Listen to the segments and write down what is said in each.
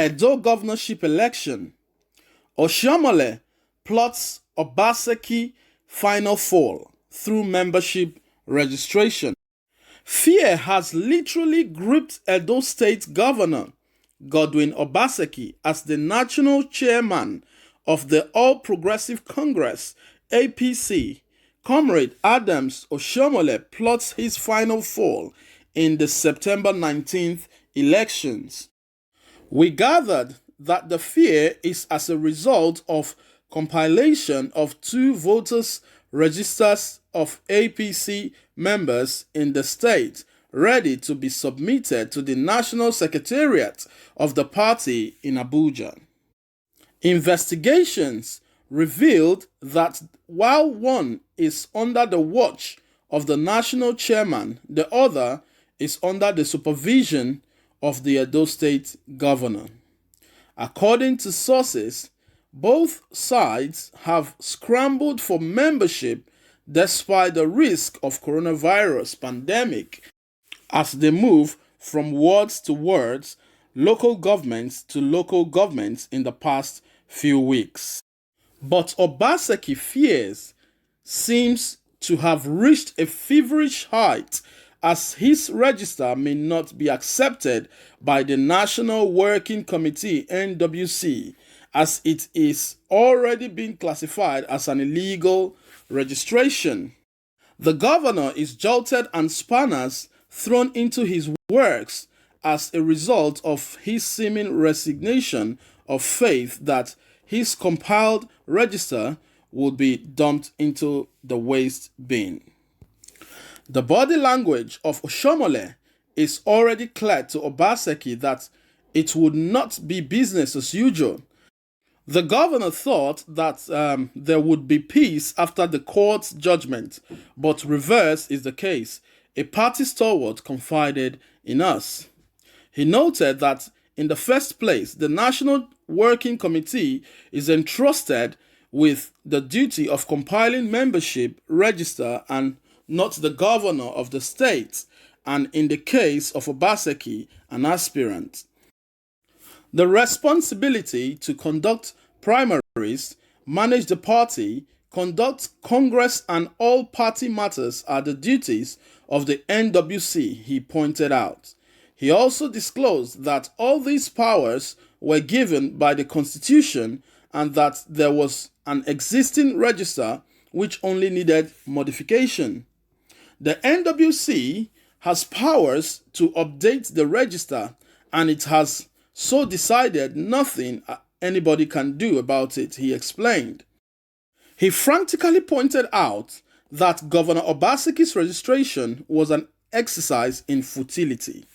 Edo governorship election. OSHIOMHOLE plots OBASEKI final fall through membership registration. Fear has literally gripped Edo State Governor Godwin Obaseki as the national chairman of the All Progressive Congress (APC). Comrade Adams OSHIOMHOLE plots his final fall in the September 19th elections. We gathered that the fear is as a result of compilation of 2 voters' registers of APC members in the state ready to be submitted to the National Secretariat of the party in Abuja. Investigations revealed that while one is under the watch of the national chairman, the other is under the supervision of the Edo State governor. According to sources, both sides have scrambled for membership despite the risk of coronavirus pandemic as they move from words to words, local governments to local governments in the past few weeks. But Obaseki fears seems to have reached a feverish height as his register may not be accepted by the National Working Committee (NWC) as it is already being classified as an illegal registration. The governor is jolted and spanners thrown into his works as a result of his seeming resignation of faith that his compiled register would be dumped into the waste bin. The body language of OSHIOMHOLE is already clear to Obaseki that it would not be business as usual. The governor thought that there would be peace after the court's judgment, but reverse is the case. A party stalwart confided in us. He noted that in the first place, the National Working Committee is entrusted with the duty of compiling membership register and not the governor of the state, and in the case of Obaseki, an aspirant. The responsibility to conduct primaries, manage the party, conduct Congress and all party matters are the duties of the NWC, he pointed out. He also disclosed that all these powers were given by the Constitution and that there was an existing register which only needed modification. The NWC has powers to update the register, and it has so decided nothing anybody can do about it, he explained. He frantically pointed out that Governor Obaseki's registration was an exercise in futility.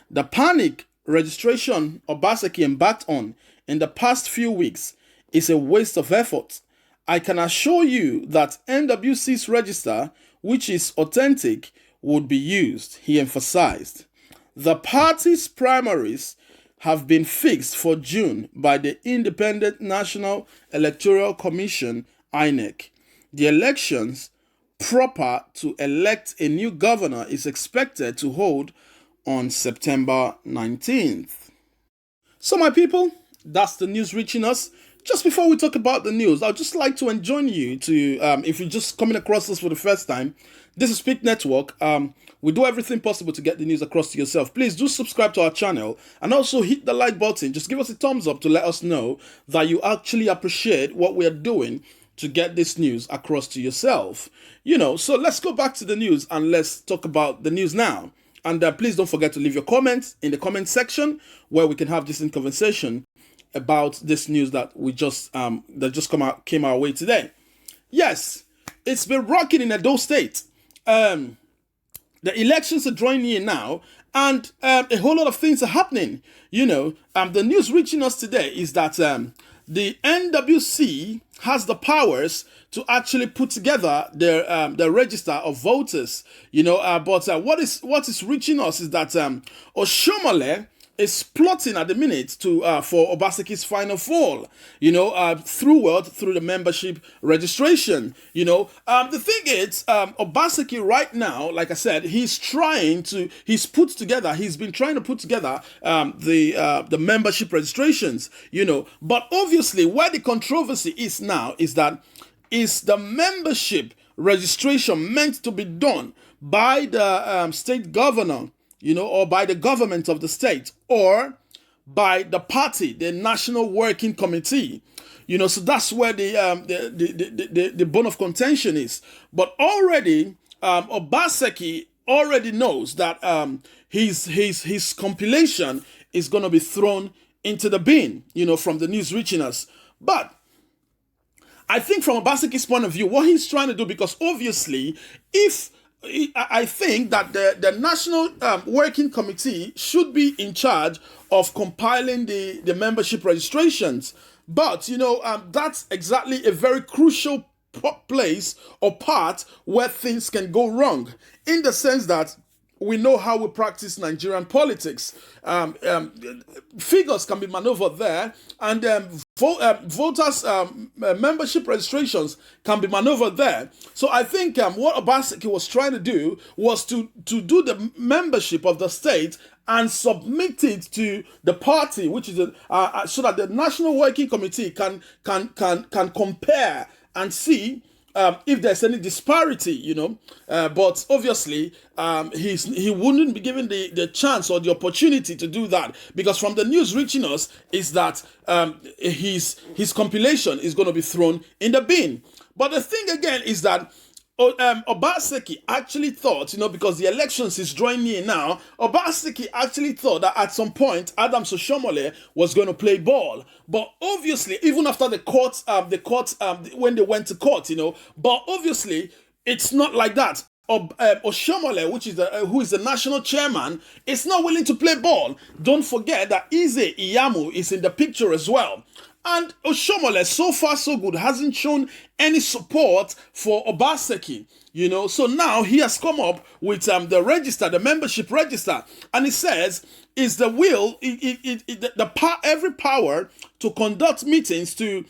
The panic registration Obaseki embarked on in the past few weeks is a waste of effort. I can assure you that NWC's register, which is authentic, would be used, he emphasized. The party's primaries have been fixed for June by the Independent National Electoral Commission, INEC. The elections proper to elect a new governor is expected to hold on September 19th. So my people, that's the news reaching us. Just before we talk about the news, I'd just like to enjoin you to, if you're just coming across this for the first time, this is Speak Network. We do everything possible to get the news across to yourself. Please do subscribe to our channel and also hit the like button. Just give us a thumbs up to let us know that you actually appreciate what we are doing to get this news across to yourself. So let's go back to the news and let's talk about the news now. And please don't forget to leave your comments in the comment section where we can have this in conversation about this news that we just came our way today. Yes, it's been rocking in Edo State. The elections are drawing near now, and a whole lot of things are happening. The news reaching us today is that the NWC has the powers to actually put together their register of voters. But what is reaching us is that OSHIOMHOLE is plotting at the minute to for Obaseki's final fall, through the membership registration. The thing is, Obaseki right now, like I said, he's been trying to put together the membership registrations, but obviously where the controversy is now is that, is the membership registration meant to be done by the state governor, or by the government of the state, or by the party, the National Working Committee? So that's where the bone of contention is. But already, Obaseki already knows that his compilation is going to be thrown into the bin, from the news reaching us. But I think from Obaseki's point of view, what he's trying to do, because obviously, I think that the National Working Committee should be in charge of compiling the membership registrations. But, that's exactly a very crucial place or part where things can go wrong, in the sense that we know how we practice Nigerian politics. Figures can be maneuvered there, and voters' membership registrations can be maneuvered there. So I think what Obaseki was trying to do was to do the membership of the state and submit it to the party, which is so that the National Working Committee can compare and see if there's any disparity, but obviously he wouldn't be given the chance or the opportunity to do that, because from the news reaching us is that his compilation is going to be thrown in the bin. But the thing again is that Obaseki actually thought, because the elections is drawing near now, Obaseki actually thought that at some point Adams ßòmṣshèl was going to play ball. But obviously, even after the court, when they went to court, but obviously it's not like that. ßòmṣshèl, who is the national chairman, is not willing to play ball. Don't forget that Eze Iyamu is in the picture as well. And ßòmṣshèl, so far so good, hasn't shown any support for Obaseki, So now he has come up with the register, the membership register, and it says, is the will, every power to conduct meetings, to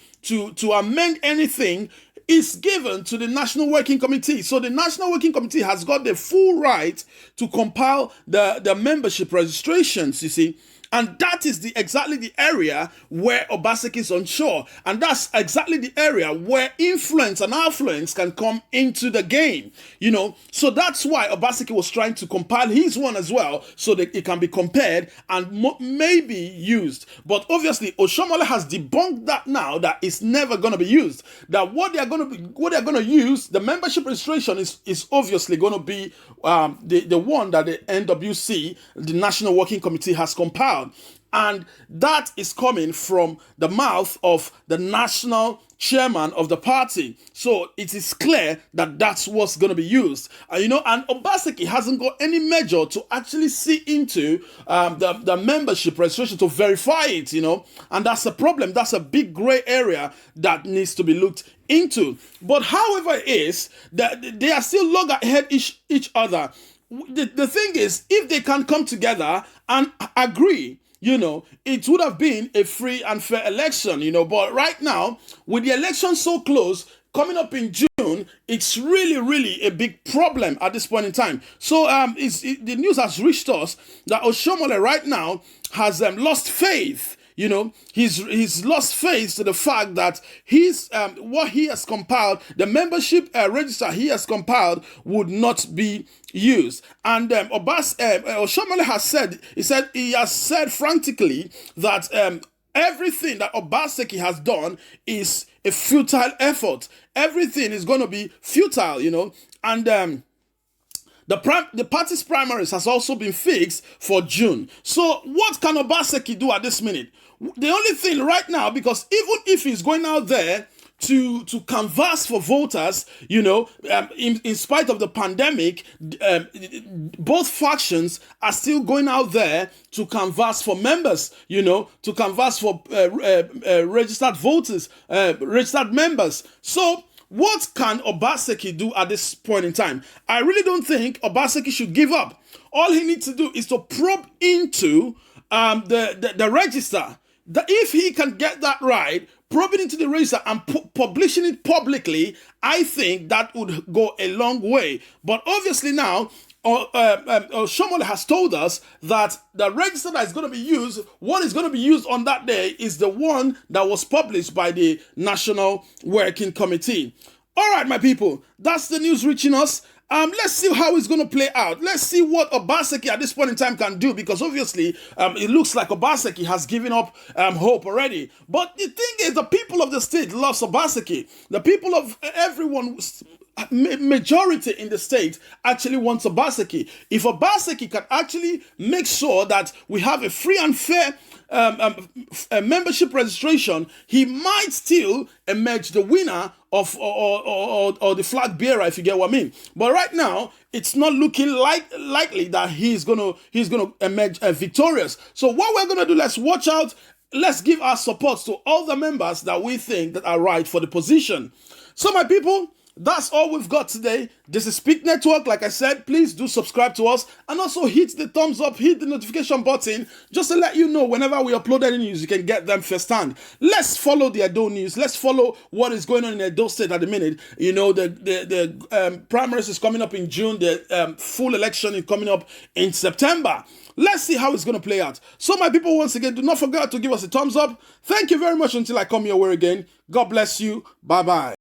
amend anything, is given to the National Working Committee. So the National Working Committee has got the full right to compile the membership registrations, you see. And that is exactly the area where Obaseki is unsure. And that's exactly the area where influence and affluence can come into the game. So that's why Obaseki was trying to compile his one as well, so that it can be compared and maybe used. But obviously, ßòmṣshèl has debunked that now, that it's never going to be used. That what they're going to use, the membership registration is obviously going to be the one that the NWC, the National Working Committee, has compiled. And that is coming from the mouth of the national chairman of the party. So it is clear that that's what's going to be used. And Obaseki hasn't got any measure to actually see into the membership registration to verify it, And that's a problem. That's a big gray area that needs to be looked into. But however it is, that they are still loggerhead each other. The thing is, if they can come together and agree, it would have been a free and fair election, but right now, with the election so close, coming up in June, it's really, really a big problem at this point in time. So the news has reached us that ßòmṣshèl right now has lost faith. He's lost faith to the fact that what he has compiled, the membership register he has compiled, would not be used. And ßòmṣshèl has said frantically that everything that Obaseki has done is a futile effort. Everything is going to be futile, and the party's primaries has also been fixed for June. So what can Obaseki do at this minute? The only thing right now, because even if he's going out there to canvass for voters, in spite of the pandemic, both factions are still going out there to canvass for members, to canvass for registered voters, registered members. So what can Obaseki do at this point in time? I really don't think Obaseki should give up. All he needs to do is to probe into the register. If he can get that right, probing into the register and publishing it publicly, I think that would go a long way. But obviously now, OSHIOMHOLE has told us that the register that is going to be used, what is going to be used on that day, is the one that was published by the National Working Committee. All right, my people, that's the news reaching us. Let's see how it's going to play out. Let's see what Obaseki at this point in time can do, because obviously it looks like Obaseki has given up hope already. But the thing is, the people of the state loves Obaseki. The people of everyone, majority in the state, actually wants Obaseki. If Obaseki can actually make sure that we have a free and fair membership registration, he might still emerge the winner of or the flag bearer, if you get what I mean. But right now, it's not looking likely that he's gonna emerge victorious. So what we're gonna do, let's watch out. Let's give our support to all the members that we think that are right for the position. So my people, that's all we've got today. This is Speak Network. Like I said, please do subscribe to us and also hit the thumbs up, hit the notification button, just to let you know whenever we upload any news, you can get them firsthand. Let's follow the Edo news. Let's follow what is going on in Edo State at the minute. You know, the primaries is coming up in June. The full election is coming up in September. Let's see how it's going to play out. So my people, once again, do not forget to give us a thumbs up. Thank you very much until I come your way again. God bless you. Bye-bye.